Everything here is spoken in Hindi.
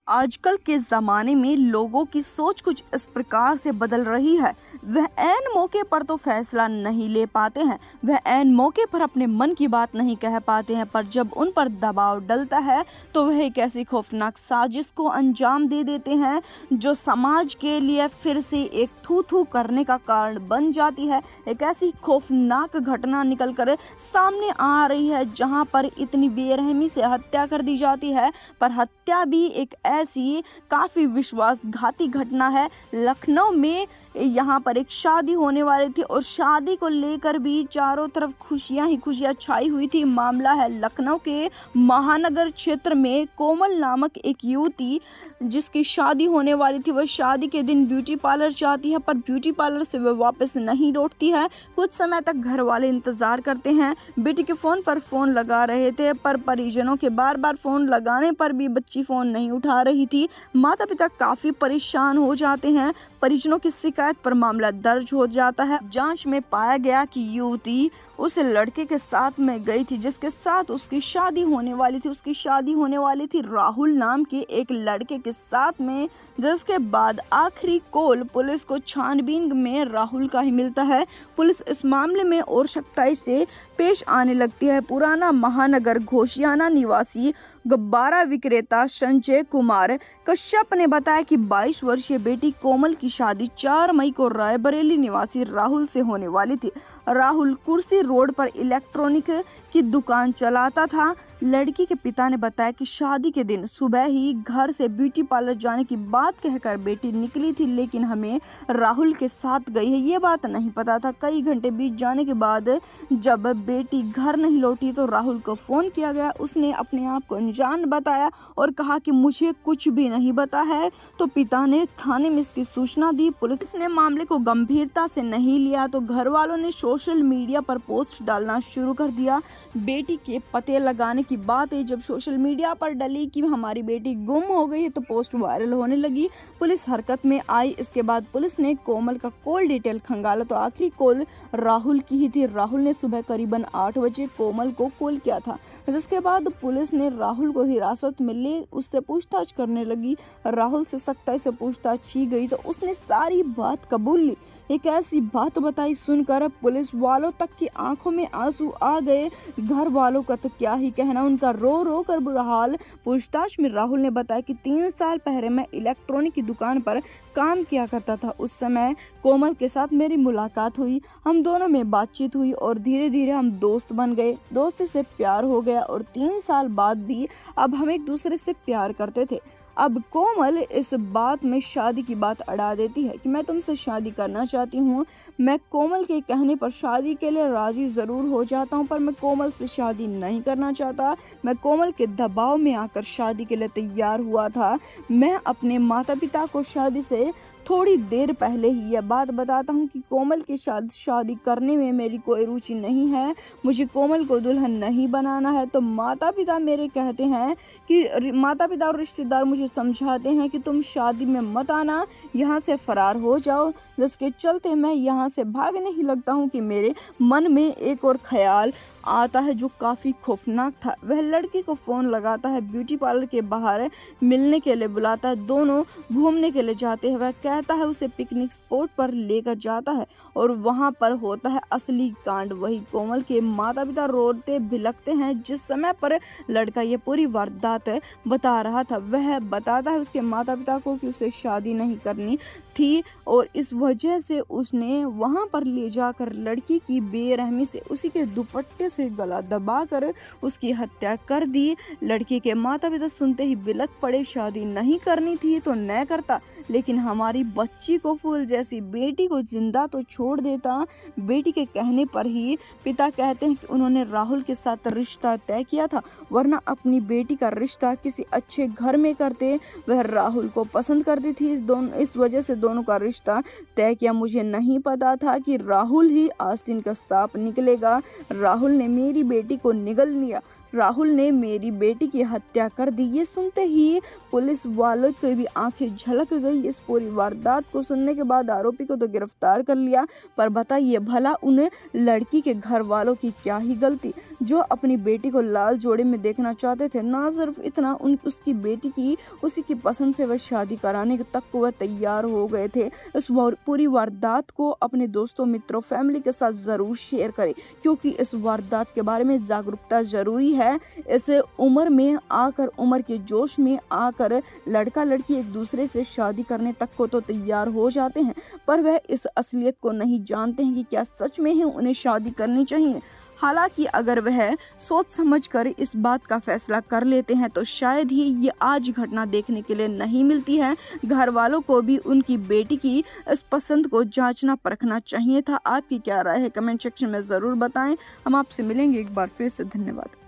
आजकल के ज़माने में लोगों की सोच कुछ इस प्रकार से बदल रही है। वह ऐन मौके पर तो फैसला नहीं ले पाते हैं, वह ऐन मौके पर अपने मन की बात नहीं कह पाते हैं, पर जब उन पर दबाव डलता है तो वह एक ऐसी खौफनाक साजिश को अंजाम दे देते हैं जो समाज के लिए फिर से एक थू थू करने का कारण बन जाती है। एक ऐसी खौफनाक घटना निकल कर सामने आ रही है जहां पर इतनी बेरहमी से हत्या कर दी जाती है, पर हत्या भी एक ऐसी काफ़ी विश्वासघाती घटना है। लखनऊ में यहाँ पर एक शादी होने वाली थी और शादी को लेकर भी चारों तरफ खुशियाँ ही खुशियाँ छाई हुई थी। मामला है लखनऊ के महानगर क्षेत्र में कोमल नामक एक युवती जिसकी शादी होने वाली थी। वह शादी के दिन ब्यूटी पार्लर जाती है, पर ब्यूटी पार्लर से वह वापस नहीं लौटती है। कुछ समय तक घर वाले इंतज़ार करते हैं। बेटी के फ़ोन पर फ़ोन लगा रहे थे, पर परिजनों के बार बार फ़ोन लगाने पर भी बच्ची फ़ोन नहीं उठा रही थी। माता पिता काफ़ी परेशान हो जाते हैं। परिजनों की शिकायत पर मामला दर्ज हो जाता है। जांच में पाया गया कि युवती उस लड़के के साथ में गई थी जिसके साथ उसकी शादी होने वाली थी। उसकी शादी होने वाली थी राहुल नाम के एक लड़के के साथ में, जिसके बाद आखिरी कॉल पुलिस को छानबीन में राहुल का ही मिलता है। पुलिस इस मामले में और सख्ताई से पेश आने लगती है। पुराना महानगर घोशियाना निवासी गुब्बारा विक्रेता संजय कुमार कश्यप ने बताया कि 22 वर्षीय बेटी कोमल की शादी 4 मई को रायबरेली निवासी राहुल से होने वाली थी। राहुल कुर्सी रोड पर इलेक्ट्रॉनिक की दुकान चलाता था। लड़की के पिता ने बताया कि शादी के दिन सुबह ही घर से ब्यूटी पार्लर जाने की बात कहकर बेटी निकली थी, लेकिन हमें राहुल के साथ गई है ये बात नहीं पता था। कई घंटे बीत जाने के बाद जब बेटी घर नहीं लौटी तो राहुल को फ़ोन किया गया। उसने अपने आप को अनजान बताया और कहा कि मुझे कुछ भी नहीं पता है। तो पिता ने थाने में इसकी सूचना दी। पुलिस ने मामले को गंभीरता से नहीं लिया तो घर वालों ने सोशल मीडिया पर पोस्ट डालना शुरू कर दिया। बेटी के पते लगाने की बात है जब सोशल मीडिया पर डली कि हमारी बेटी गुम हो गई है तो पोस्ट वायरल होने लगी। पुलिस हरकत में आई। इसके बाद पुलिस ने कोमल का कॉल डिटेल खंगाला तो आखिरी कॉल राहुल की ही थी। राहुल ने सुबह करीबन 8 बजे कोमल को कॉल किया था, जिसके बाद पुलिस ने राहुल को हिरासत में ले उससे पूछताछ करने लगी। राहुल से सख्ताई से पूछताछ की गई तो उसने सारी बात कबूल ली। एक ऐसी बात बताई सुनकर पुलिस वालों तक की आंखों में आंसू आ गए। घर वालों का तो क्या ही कहना, उनका रो रो कर बुरा हाल। पूछताछ में राहुल ने बताया कि 3 साल पहले मैं इलेक्ट्रॉनिक की दुकान पर काम किया करता था। उस समय कोमल के साथ मेरी मुलाकात हुई, हम दोनों में बातचीत हुई और धीरे धीरे हम दोस्त बन गए। दोस्ती से प्यार हो गया और 3 साल बाद भी अब हम एक दूसरे से प्यार करते थे। अब कोमल इस बात में शादी की बात अड़ा देती है कि मैं तुमसे शादी करना चाहती हूँ। मैं कोमल के कहने पर शादी के लिए राजी ज़रूर हो जाता हूँ, पर मैं कोमल से शादी नहीं करना चाहता। मैं कोमल के दबाव में आकर शादी के लिए तैयार हुआ था। मैं अपने माता पिता को शादी से थोड़ी देर पहले ही यह बात बताता हूँ कि कोमल के साथ शादी करने में मेरी कोई रुचि नहीं है। मुझे कोमल को दुल्हन नहीं बनाना है। तो माता पिता मेरे कहते हैं कि माता पिता और रिश्तेदार मुझे समझाते हैं कि तुम शादी में मत आना, यहाँ से फरार हो जाओ, जिसके चलते मैं यहाँ से भागने ही लगता हूँ कि मेरे मन में एक और ख्याल आता है जो काफ़ी खौफनाक था। वह लड़की को फ़ोन लगाता है, ब्यूटी पार्लर के बाहर मिलने के लिए बुलाता है, दोनों घूमने के लिए जाते हैं। वह कहता है उसे पिकनिक स्पॉट पर लेकर जाता है और वहाँ पर होता है असली कांड। वही कोमल के माता पिता रोते भिलकते हैं। जिस समय पर लड़का ये पूरी वारदात बता रहा था वह बताता है उसके माता पिता को कि उसे शादी नहीं करनी थी और इस वजह से उसने वहाँ पर ले जाकर लड़की की बेरहमी से उसी के दुपट्टे से गला दबाकर उसकी हत्या कर दी। लड़की के माता पिता सुनते ही बिलक पड़े। शादी नहीं करनी थी तो न करता, लेकिन हमारी बच्ची को फूल जैसी बेटी को जिंदा तो छोड़ देता। बेटी के कहने पर ही पिता कहते हैं कि उन्होंने राहुल के साथ रिश्ता तय किया था, वरना अपनी बेटी का रिश्ता किसी अच्छे घर में करते। वह राहुल को पसंद करती थी, इस वजह से दोनों का रिश्ता तय किया। मुझे नहीं पता था कि राहुल ही आस्तीन का सांप निकलेगा। राहुल ने मेरी बेटी को निगल लिया। राहुल ने मेरी बेटी की हत्या कर दी। ये सुनते ही पुलिस वालों की भी आंखें झलक गई। इस पूरी वारदात को सुनने के बाद आरोपी को तो गिरफ्तार कर लिया, पर बताइए भला उन्हें लड़की के घर वालों की क्या ही गलती, जो अपनी बेटी को लाल जोड़े में देखना चाहते थे। ना सिर्फ इतना, उसकी बेटी की उसी की पसंद से वह शादी कराने तक को वह तैयार हो गए थे। इस पूरी वारदात को अपने दोस्तों, मित्रों, फैमिली के साथ जरूर शेयर करें, क्योंकि इस वारदात के बारे में जागरूकता जरूरी है। इस उम्र में आकर, उम्र के जोश में आकर लड़का लड़की एक दूसरे से शादी करने तक को तो तैयार हो जाते हैं, पर वह इस असलियत को नहीं जानते हैं कि क्या सच में ही उन्हें शादी करनी चाहिए। हालांकि अगर वह सोच समझकर इस बात का फैसला कर लेते हैं तो शायद ही ये आज घटना देखने के लिए नहीं मिलती है। घर वालों को भी उनकी बेटी की इस पसंद को जांचना परखना चाहिए था। आपकी क्या राय है, कमेंट सेक्शन में ज़रूर बताएं। हम आपसे मिलेंगे एक बार फिर से। धन्यवाद।